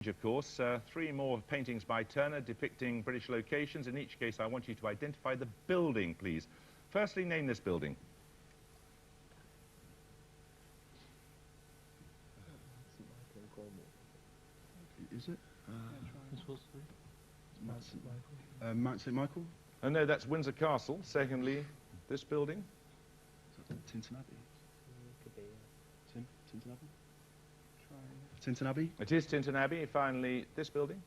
Of course, three more paintings by Turner depicting British locations. In each case, I want you to identify the building, please. Firstly, name this building. Is it? Mount St. Michael? Oh, no, that's Windsor Castle. Secondly, this building. Tinton Abbey? Could be, yeah. Tinton Abbey? Tinton Abbey? It is Tinton Abbey. Finally, this building.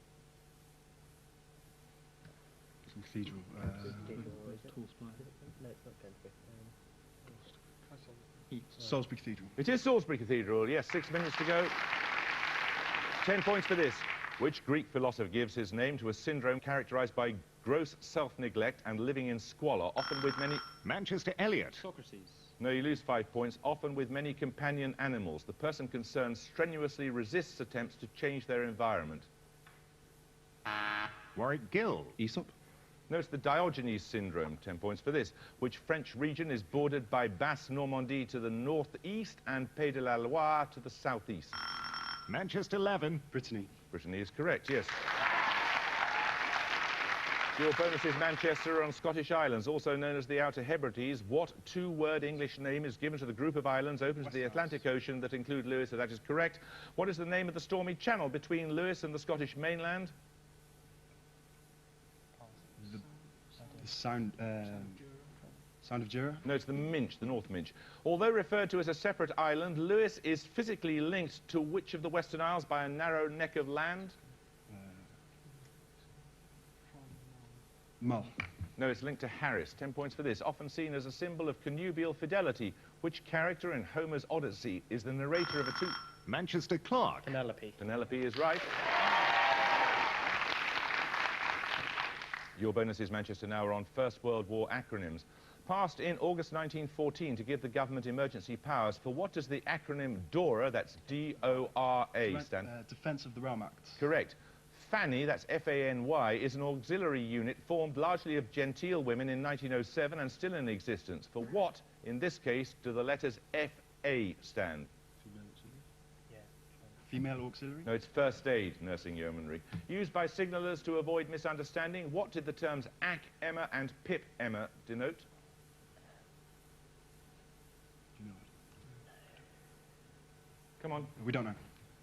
Some cathedral. Salisbury Cathedral. It is Salisbury Cathedral. Yes, 6 minutes to go. 10 points for this. Which Greek philosopher gives his name to a syndrome characterized by gross self-neglect and living in squalor, often with many... Manchester Elliot. Socrates. No, you lose 5 points. Often with many companion animals. The person concerned strenuously resists attempts to change their environment. Warwick Gill. Aesop? No, it's the Diogenes syndrome. 10 points for this. Which French region is bordered by Basse Normandy to the northeast and Pays de la Loire to the southeast? Manchester 11. Brittany. Brittany is correct, yes. Your bonus is Manchester on Scottish Islands, also known as the Outer Hebrides. What two-word English name is given to the group of islands open to the Atlantic Ocean that include Lewis? So that is correct. What is the name of the stormy channel between Lewis and the Scottish mainland? The Sound of Jura? No, it's the Minch, the North Minch. Although referred to as a separate island, Lewis is physically linked to which of the Western Isles by a narrow neck of land? Mull. No, it's linked to Harris. 10 points for this. Often seen as a symbol of connubial fidelity, which character in Homer's Odyssey is the narrator of a two... Manchester Clark. Penelope. Penelope is right. Your bonus is Manchester now are on First World War acronyms. Passed in August 1914 to give the government emergency powers, for what does the acronym DORA, that's D-O-R-A, stand? Defence of the Realm Act. Correct. Fanny, that's F-A-N-Y, is an auxiliary unit formed largely of genteel women in 1907 and still in existence. For what, in this case, do the letters F-A stand? Female auxiliary? No, it's first aid, nursing yeomanry. Used by signallers to avoid misunderstanding, what did the terms AC Emma and Pip Emma denote? Do you know Come on. it? We don't know.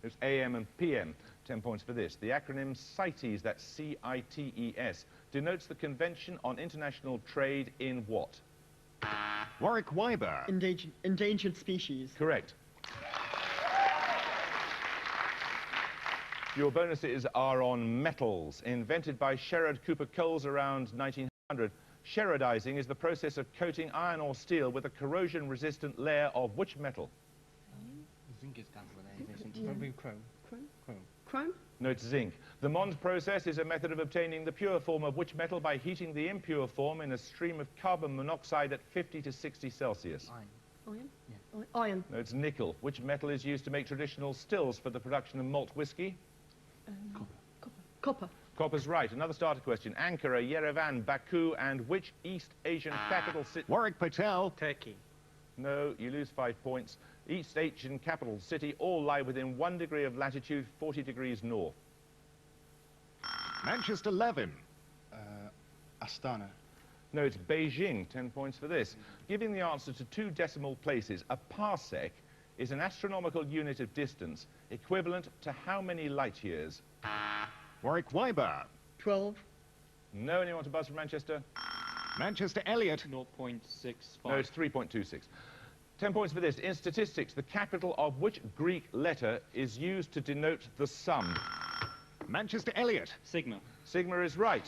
It's AM and PM. 10 points for this. The acronym CITES, that's C-I-T-E-S, denotes the Convention on International Trade in what? Warwick Wyber. Endangered species. Correct. Your bonuses are on metals. Invented by Sherrod Cooper Coles around 1900, Sherrodizing is the process of coating iron or steel with a corrosion-resistant layer of which metal? Zinc is probably chrome. Chrome? No, it's zinc. The Mond process is a method of obtaining the pure form of which metal by heating the impure form in a stream of carbon monoxide at 50 to 60 Celsius? Iron? Yeah. Iron. No, it's nickel. Which metal is used to make traditional stills for the production of malt whiskey? Copper. Copper's right. Another starter question. Ankara, Yerevan, Baku, and which East Asian capital city? Warwick Patel. Turkey. No, you lose 5 points. East Asian capital city all lie within 1 degree of latitude, 40 degrees north. Manchester 11. Astana. No, it's Beijing. 10 points for this. Giving the answer to 2 decimal places, a parsec is an astronomical unit of distance equivalent to how many light years? Warwick Wyber. 12. No, anyone to buzz from Manchester? Manchester Elliot. 0.65. No, it's 3.26. 10 points for this. In statistics, the capital of which Greek letter is used to denote the sum? Manchester Elliot. Sigma. Sigma is right.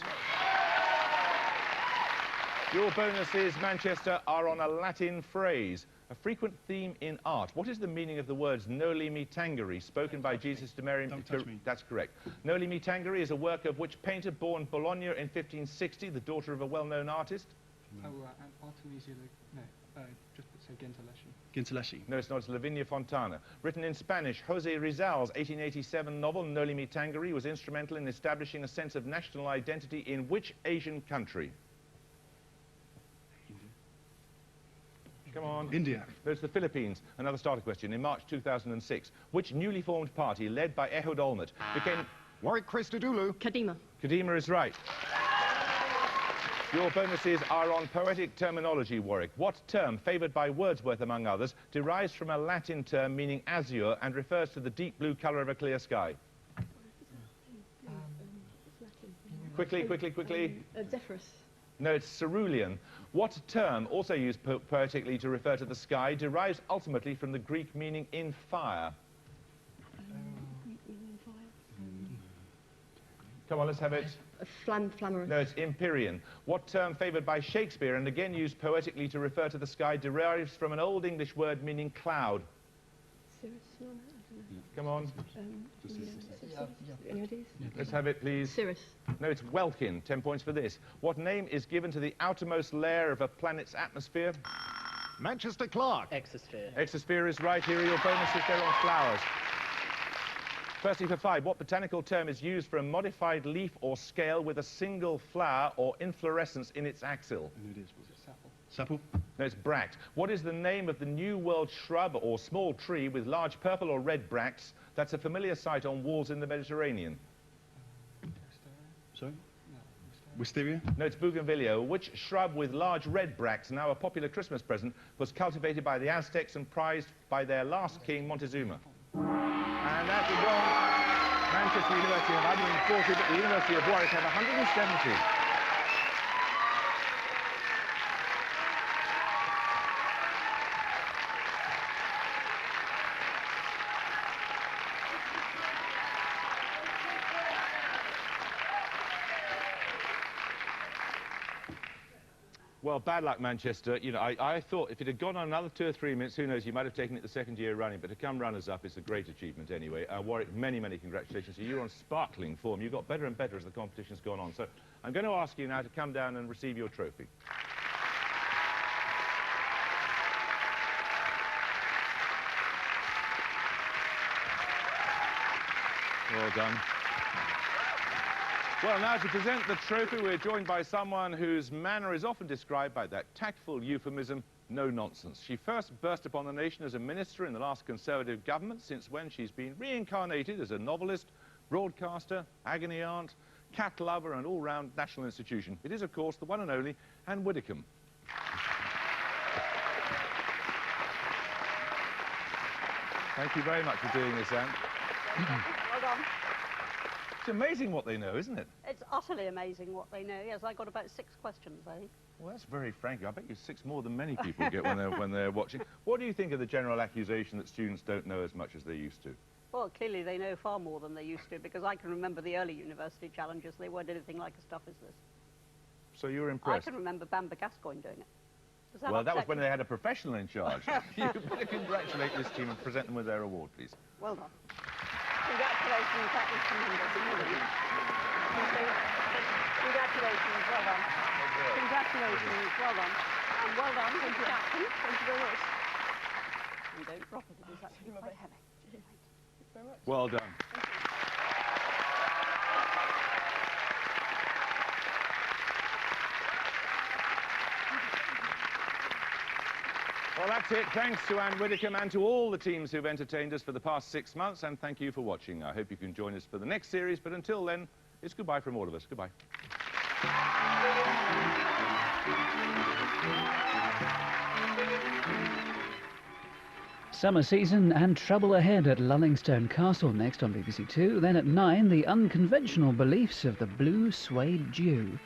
Your bonuses, Manchester, are on a Latin phrase, a frequent theme in art. What is the meaning of the words Noli me tangere, spoken by Jesus to Mary? Don't touch me. That's correct. Noli me tangere is a work of which painter born Bologna in 1560, the daughter of a well-known artist? Artemisia, just say Gentileschi. Gintaleschi. No, it's not. It's Lavinia Fontana. Written in Spanish, José Rizal's 1887 novel, Noli me tangere, was instrumental in establishing a sense of national identity in which Asian country? Come on. India. No, it's the Philippines. Another starter question. In March 2006, which newly formed party, led by Ehud Olmert, became... Warwick Christodoulou. Kadima. Kadima is right. Your bonuses are on poetic terminology, Warwick. What term, favoured by Wordsworth among others, derives from a Latin term meaning azure and refers to the deep blue colour of a clear sky? Quickly, quickly, quickly. Zephyrus. No, it's cerulean. What term, also used poetically to refer to the sky, derives ultimately from the Greek meaning in fire? Come on, let's have it. Flammarus. No, it's empyrean. What term favoured by Shakespeare and again used poetically to refer to the sky derives from an Old English word meaning cloud? Cirrus. No, I don't know. Come on. Any ideas? Let's have it, please. Cirrus. No, it's Welkin. 10 points for this. What name is given to the outermost layer of a planet's atmosphere? Manchester Clark. Exosphere. Exosphere is right. Here are your bonuses. They're on flowers. Firstly, for 5, what botanical term is used for a modified leaf or scale with a single flower or inflorescence in its axil? I knew this was Sapple. Sapple. No, it's bract. What is the name of the New World shrub or small tree with large purple or red bracts that's a familiar sight on walls in the Mediterranean? Sorry? No. Wisteria. No, it's bougainvillea. Which shrub with large red bracts, now a popular Christmas present, was cultivated by the Aztecs and prized by their last king, Montezuma? And that is wrong. Manchester University have 140, but the University of Warwick have 170. Well, bad luck, Manchester. You know, I thought if it had gone on another 2 or 3 minutes, who knows, you might have taken it the second year running, but to come runners-up is a great achievement anyway. Warwick, many, many congratulations to you. You're on sparkling form. You got better and better as the competition's gone on. So I'm going to ask you now to come down and receive your trophy. Well done. Well, now to present the trophy, we're joined by someone whose manner is often described by that tactful euphemism, no nonsense. She first burst upon the nation as a minister in the last Conservative government, since when she's been reincarnated as a novelist, broadcaster, agony aunt, cat lover and all-round national institution. It is, of course, the one and only Anne Widdecombe. Thank you very much for doing this, Anne. Well done. It's amazing what they know, isn't it? It's utterly amazing what they know. Yes, I got about 6 questions, I think. Well, that's very frank. I bet you 6 more than many people get when they're watching. What do you think of the general accusation that students don't know as much as they used to? Well, clearly they know far more than they used to, because I can remember the early university challenges. They weren't anything like as tough as this. So you were I impressed? can remember Bamber Gascoigne doing it. Does Well, that was upset when you? they had a professional in charge. You better congratulate this team and present them with their award, please. Well done. Congratulations, that was tremendous. Congratulations, well done. Congratulations, well done. And well done, thank you, Captain. Thank you very much. And don't drop it, it is actually quite heavy. Well done. Well, that's it. Thanks to Anne Widdecombe and to all the teams who've entertained us for the past 6 months, and thank you for watching. I hope you can join us for the next series, but until then, it's goodbye from all of us. Goodbye. Summer season and trouble ahead at Lullingstone Castle next on BBC Two. Then at 9, the unconventional beliefs of the blue suede Jew.